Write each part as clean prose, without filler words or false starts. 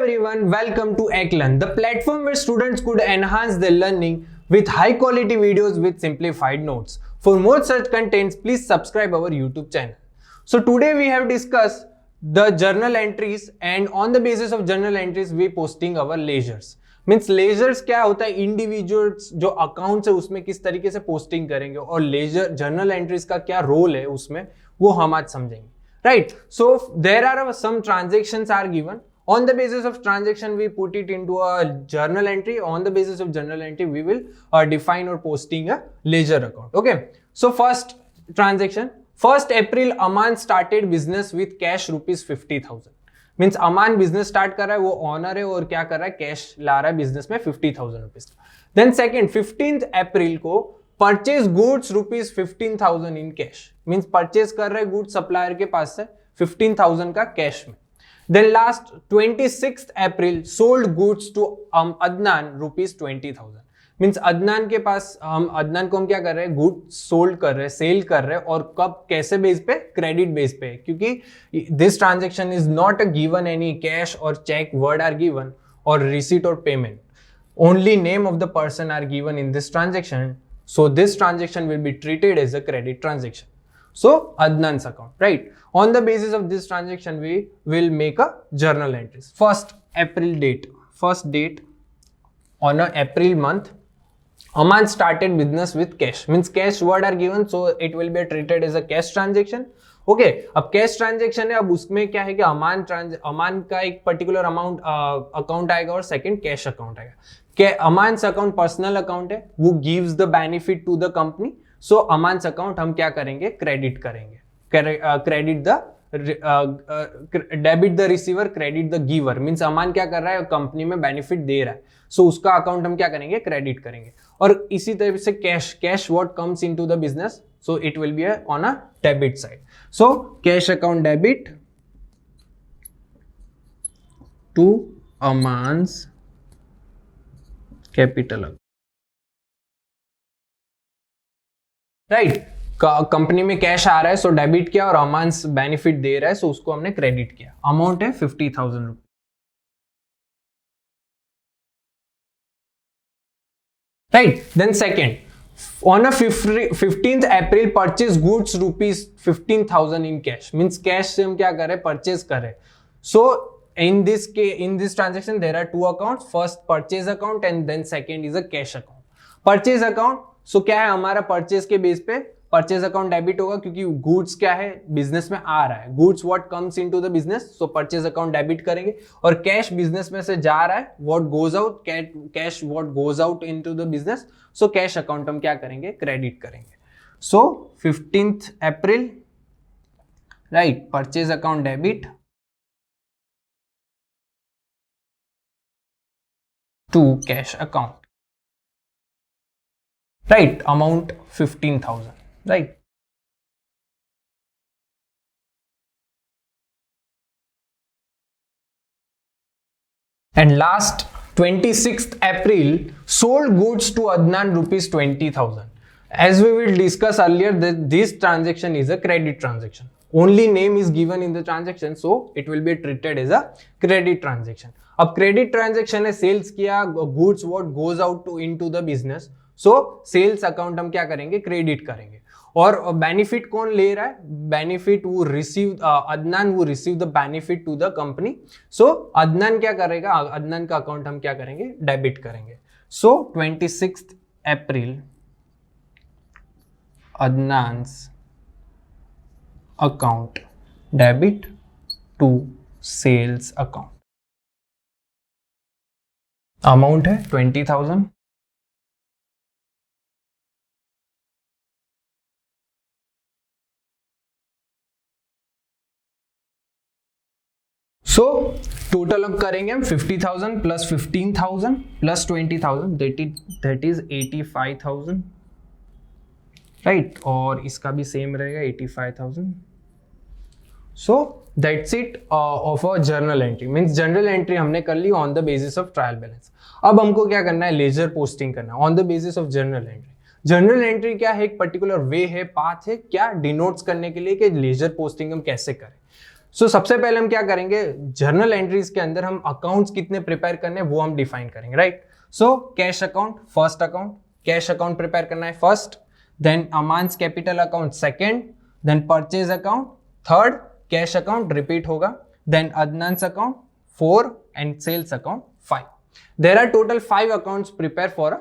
everyone, welcome to Eklan, the platform where students could enhance their learning with high quality videos with simplified notes. For more such contents, please subscribe our YouTube channel. So today we have discussed the journal entries, and on the basis of journal entries we posting our ledgers. Means ledgers क्या होता है, individuals जो accounts है उसमें किस तरीके से posting करेंगे और लेजर जर्नल एंट्रीज का क्या रोल है उसमें, वो हम आज समझेंगे. Right, so there are some transactions are given. On the basis of transaction, we put it into a journal entry. On the basis of journal entry, we will define or posting a ledger account. Okay. So first transaction, 1st April, Aman started business with cash rupees 50,000. Means Aman business start कर रहा है, वो honour है और क्या कर रहा है, कैश ला रहा है बिजनेस में 50,000 रुपीज. देन सेकेंड 15th अप्रैल को purchase goods rupees 15,000 in cash. Means purchase कर रहे गुड्स सप्लायर के पास से 15,000 का कैश में. Then last 26th April sold goods to Adnan rupees 20,000. Means Adnan के पास अदनान को हम क्या कर रहे हैं, गुड सोल्ड कर रहे हैं, सेल कर रहे हैं. और कब, कैसे बेस पे, क्रेडिट बेस पे, क्योंकि this transaction is not given any cash और चेक वर्ड आर गिवन और रिसीट और payment. Only name of the person are given in this transaction. So this transaction will be treated as a credit transaction. So Adnan's account, right? On the basis of this transaction, we will make a journal entries. First April date, first date on a April month, Aman started business with cash. Means cash word are given, so it will be treated as a cash transaction. Okay अब cash transaction है. अब उसमें क्या है कि अमान का एक particular amount account आएगा और सेकंड कैश अकाउंट आएगा. अमान्स अकाउंट पर्सनल अकाउंट है, वो gives the benefit to the company. So Aman's account हम क्या करेंगे, क्रेडिट करेंगे. Credit the debit the receiver, credit the giver. Means Aman क्या कर रहा है, कंपनी में बेनिफिट दे रहा है, सो उसका अकाउंट हम क्या करेंगे, क्रेडिट करेंगे. और इसी तरह से cash what comes into the business, so it will be on a debit side. So cash account debit to Aman's capital. Right, company में कैश आ रहा है, सो डेबिट किया और अमाउंट बेनिफिट दे रहा है, सो उसको हमने क्रेडिट किया. अमाउंट है 50,000 rupees. Right, then second on a 15th April purchase goods rupees 15,000 in cash. Means cash से हम क्या कर रहे हैं, परचेज कर रहे हैं. So in this transaction there are two accounts. First purchase account and then second is a cash account. Purchase account, so क्या है, हमारा परचेज के बेस पे परचेज अकाउंट डेबिट होगा क्योंकि गुड्स क्या है, बिजनेस में आ रहा है. Goods what comes into the business, so purchase account debit करेंगे. और कैश बिजनेस में से जा रहा है, what goes out, cash what goes out into the business, so cash account हम क्या करेंगे, क्रेडिट करेंगे. So 15th April, right, purchase account debit to cash account. Right, amount 15,000. Right. And last 26th April sold goods to Adnan rupees 20,000. As we will discuss earlier, that this transaction is a credit transaction. Only name is given in the transaction, so it will be treated as a credit transaction. अब credit transaction है, sales किया, goods what goes out to into the business. So sales account हम क्या करेंगे, credit करेंगे. और benefit कौन ले रहा है, बेनिफिट वो रिसीव, अदनान वो receive the benefit to the company. So Adnan क्या करेगा, अदनान का अकाउंट हम क्या करेंगे, डेबिट करेंगे. So 26th April Adnan's account debit to sales account. Amount है 20,000. सो टोटल अब करेंगे हम 50,000 plus 15,000 plus 20,000, that is 85,000. Right, और इसका भी सेम रहेगा 85,000. So that's it of a journal entry. Means journal entry हमने कर ली on the basis of trial balance. अब हमको क्या करना है, लेजर पोस्टिंग करना है on the basis of journal entry. Journal entry क्या है, एक पर्टिकुलर वे है, पाथ है, क्या डिनोट्स करने के लिए कि लेजर पोस्टिंग हम कैसे करें. सो सबसे पहले हम क्या करेंगे, जर्नल एंट्रीज के अंदर हम अकाउंट्स कितने प्रिपेयर करने हैं वो हम डिफाइन करेंगे, right. So cash account first account, cash account prepare करना है first, then Aman's capital account second, then purchase account third, cash account repeat होगा, then Adnan's account 4 and sales account 5. There are total 5 accounts prepare for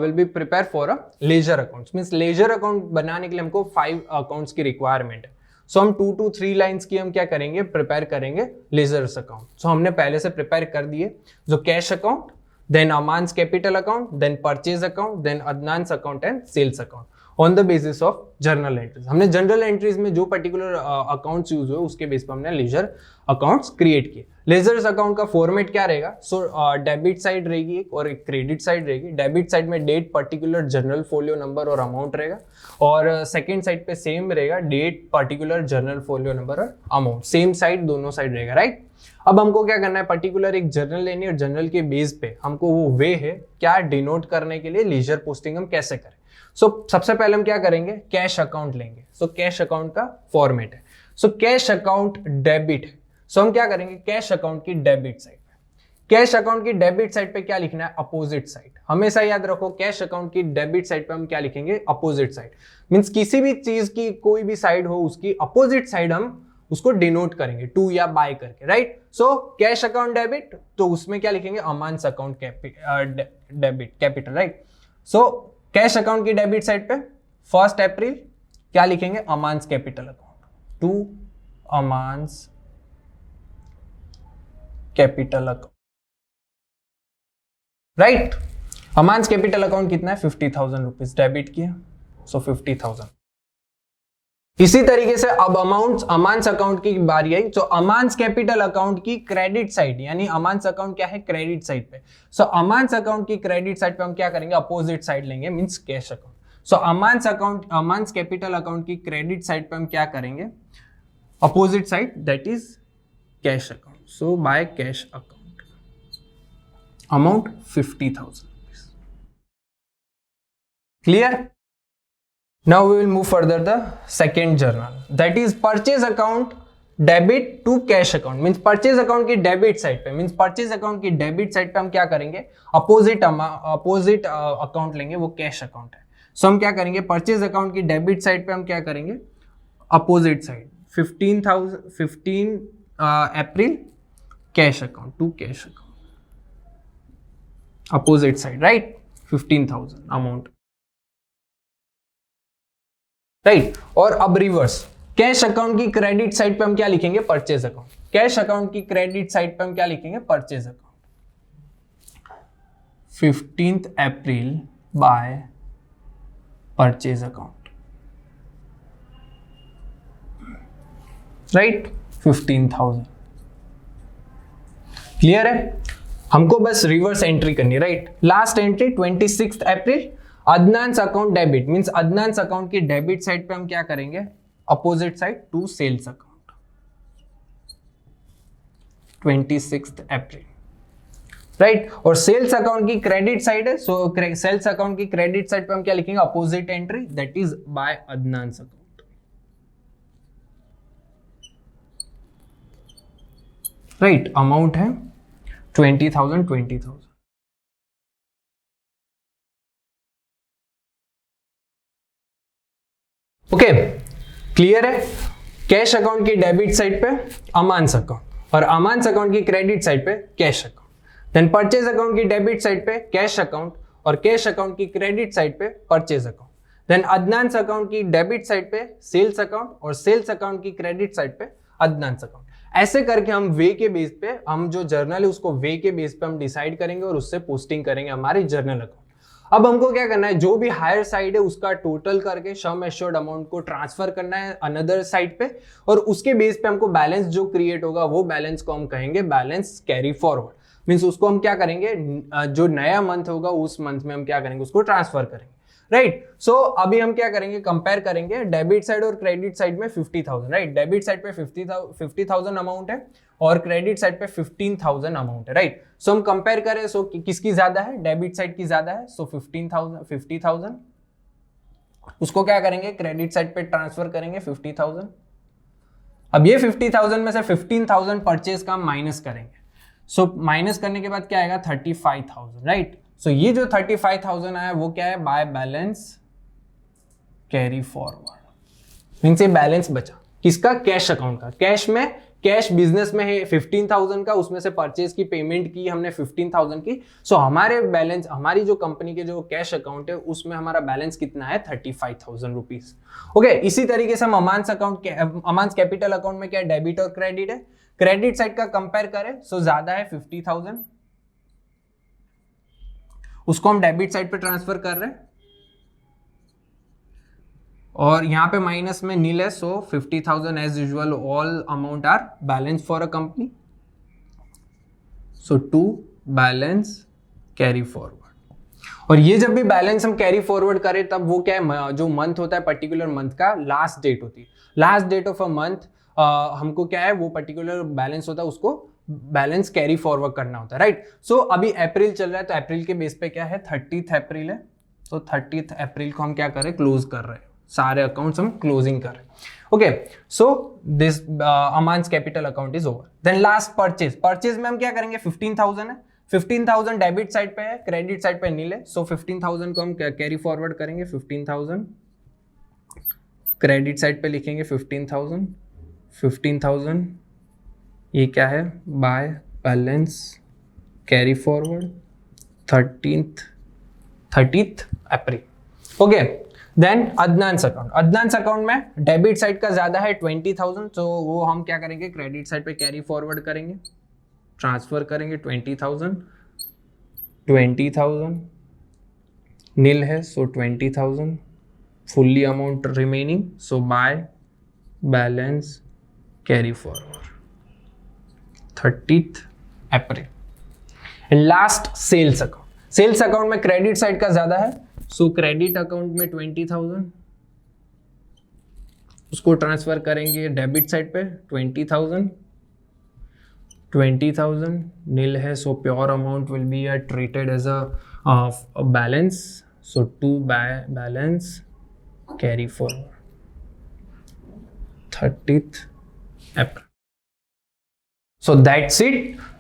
will be prepare for a ledger accounts. Means ledger account बनाने के लिए हमको 5 accounts की requirement है. So हम 2 to 3 lines की हम क्या करेंगे, prepare करेंगे ledger account. So हमने पहले से prepare कर दिए जो cash account, then Aman's capital account, then purchase account, then Adnan's account and sales account. On the basis of journal entries, हमने जर्नल एंट्रीज में जो पर्टिकुलर अकाउंट्स यूज हुए उसके बेस पर हमने लेजर अकाउंट्स क्रिएट किए. लेजर्स अकाउंट का format क्या रहेगा, सो डेबिट साइड रहेगी एक और एक क्रेडिट साइड रहेगी. डेबिट साइड में date, particular journal folio number और अमाउंट रहेगा, और सेकेंड साइड पे सेम रहेगा, date, particular journal folio number और अमाउंट. सेम साइड दोनों साइड रहेगा, राइट. अब हमको क्या करना है, पर्टिकुलर एक जर्नल लेनी है और जर्नल के बेस पे हमको वो वे है क्या डिनोट करने के लिए लीजर पोस्टिंग हम कैसे करें. सो सबसे पहले हम क्या करेंगे, कैश अकाउंट लेंगे. सो कैश अकाउंट का फॉर्मेट है, सो कैश अकाउंट डेबिट है. सो हम क्या करेंगे, कैश अकाउंट की डेबिट साइड पे, कैश अकाउंट की डेबिट साइड पे क्या लिखना है, अपोजिट साइड. हमेशा याद रखो कैश अकाउंट की डेबिट साइड पे हम क्या लिखेंगे, अपोजिट साइड. मींस किसी भी चीज की कोई भी साइड हो उसकी अपोजिट साइड हम उसको डिनोट करेंगे टू या बाय करके, right. So cash account debit, तो उसमें क्या लिखेंगे, Aman's account debit capital, right. So cash account की डेबिट साइड पे 1 अप्रैल क्या लिखेंगे, Aman's capital account, to Aman's capital account, right. Aman's capital account कितना है, 50,000 रुपीज डेबिट किया, सो 50,000. इसी तरीके से अब अमांस अकाउंट की बारी आई. तो अमांस कैपिटल अकाउंट की क्रेडिट साइड, यानी अमांस अकाउंट क्या है, क्रेडिट साइड पे. सो अमांस अकाउंट की क्रेडिट साइड पे हम क्या करेंगे, अपोजिट साइड लेंगे, मींस कैश अकाउंट. सो अमांस कैपिटल अकाउंट की क्रेडिट साइड पे हम क्या करेंगे, opposite side, that is cash account. So by cash account, amount 50,000 rupees. Clear. Now we will move further the second journal, that is purchase account debit to cash account. Means purchase account की debit side पे, means purchase account की debit side पे हम क्या करेंगे, opposite account लेंगे, वो cash account है. So हम क्या करेंगे, purchase account की debit side पे हम क्या करेंगे, opposite side 15 April cash account to cash account, opposite side, right, 15,000 amount, right. और अब रिवर्स, कैश अकाउंट की क्रेडिट साइड पे हम क्या लिखेंगे, परचेज अकाउंट. कैश अकाउंट की क्रेडिट साइड पे हम क्या लिखेंगे, purchase account, 15 April by purchase account, right, 15,000. Clear है. हमको बस रिवर्स एंट्री करनी है, right. Last entry 26 April, Adnan's account debit, means Adnan's account की डेबिट साइड पे हम क्या करेंगे, opposite side to sales account, 26 April, right. और सेल्स अकाउंट की क्रेडिट साइड है, सो सेल्स अकाउंट की क्रेडिट साइड पे हम क्या लिखेंगे, opposite entry, that is by Adnan's account, right. Amount है 20,000. ओके, क्लियर है. कैश अकाउंट की डेबिट साइड पे अमांस अकाउंट और अमांस अकाउंट की क्रेडिट साइड पे cash account. Then purchase account की डेबिट साइड पे कैश अकाउंट और कैश अकाउंट की क्रेडिट साइड पे purchase account. Then Adnan's account की डेबिट साइड पे सेल्स अकाउंट और सेल्स अकाउंट की क्रेडिट साइड पे अदनांस अकाउंट. ऐसे करके हम वे के बेस पे, हम जो जर्नल है उसको वे के बेस पे हम डिसाइड करेंगे और उससे पोस्टिंग करेंगे हमारे जर्नल अकाउंट. अब हमको क्या करना है, जो भी हायर साइड है उसका टोटल करके सम एश्योर्ड अमाउंट को ट्रांसफर करना है अनदर साइड पे, और उसके बेस पे हमको बैलेंस जो क्रिएट होगा वो बैलेंस को हम कहेंगे बैलेंस कैरी फॉरवर्ड. मींस उसको हम क्या करेंगे, जो नया मंथ होगा उस मंथ में हम क्या करेंगे, उसको ट्रांसफर करेंगे, राइट. सो अभी हम क्या करेंगे, कंपेयर करेंगे डेबिट साइड और क्रेडिट साइड में 50,000, राइट. डेबिट साइड पे 50,000 अमाउंट है और क्रेडिट साइड पे 15,000 अमाउंट है, राइट. सो हम कंपेयर करें, सो किसकी ज्यादा है, डेबिट साइड की ज्यादा है, सो 50,000. उसको क्या करेंगे, क्रेडिट साइड पे ट्रांसफर करेंगे 50,000 अब ये 50,000 में से 15,000 परचेज का हम माइनस करेंगे। सो माइनस करने के बाद क्या आएगा 35,000, राइट। सो ये जो 35,000 आया वो क्या है, by balance carry forward, means ये बैलेंस बचा किसका, कैश अकाउंट का। कैश में, कैश बिजनेस में है 15,000 का, उसमें से परचेज की पेमेंट की हमने 15,000 की। सो हमारे बैलेंस, हमारी जो कंपनी के जो कैश अकाउंट है उसमें हमारा बैलेंस कितना है 35,000 रुपीज। ओके, इसी तरीके से हम अमांस अकाउंट, अमांस कैपिटल अकाउंट में क्या है, डेबिट और क्रेडिट है। क्रेडिट साइड का कंपेयर करें सो ज्यादा है 50,000, उसको हम डेबिट साइड पे ट्रांसफर कर रहे हैं और यहाँ पे माइनस में नील है। So 50,000 as usual, all amount are balance for a company. So to balance carry forward. और ये जब भी बैलेंस हम कैरी फॉरवर्ड करें तब वो क्या है, जो मंथ होता है पर्टिकुलर मंथ का लास्ट डेट होती है, last date of a month हमको क्या है वो पर्टिकुलर बैलेंस होता है, उसको बैलेंस कैरी फॉरवर्ड करना होता है, राइट। सो अभी अप्रैल चल रहा है तो अप्रैल के बेस पे क्या है 30th अप्रैल है। तो 30th अप्रैल को हम क्या कर रहे हैं, क्लोज कर रहे हैं, सारे अकाउंट्स हम क्लोजिंग कर रहे हैं। Okay, so this Aman's capital account is over. Then last purchase, purchase में हम क्या करेंगे 15,000 है, 15,000 डेबिट साइड पे है, क्रेडिट साइड पे नील है। सो 15,000 को हम कैरी फॉरवर्ड करेंगे, 15,000 क्रेडिट साइड पे लिखेंगे 15,000, 15,000 ये क्या है, by balance carry forward 30th April. Okay, then Adnan's account, Adnan's account में डेबिट साइड का ज्यादा है 20,000, तो वो हम क्या करेंगे क्रेडिट साइड पे कैरी फॉरवर्ड करेंगे, ट्रांसफर करेंगे 20,000 नील है। So 20,000 fully amount remaining, so by balance carry forward 30th April. Last sales account, sales account में क्रेडिट साइड का ज्यादा है, सो क्रेडिट अकाउंट में 20,000 उसको ट्रांसफर करेंगे डेबिट साइड पे 20,000 नील है। So pure amount will be treated as a balance, so to by balance carry forward 30th April. So that's it.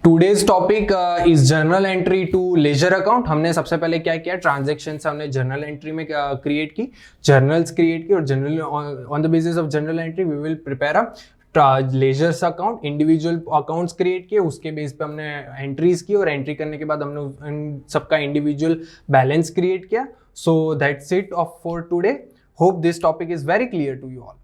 Today's topic is journal entry to ledger account. हमने सबसे पहले क्या किया, transactions हमने journal entry में create की, journals create की और general on the basis of journal entry we will prepare a ledgers account, individual accounts create किए, उसके बेस पे हमने एंट्रीज की और एंट्री करने के बाद हमने सबका इंडिविजुअल बैलेंस क्रिएट किया। So that's it of for today. Hope this topic is very clear to you all.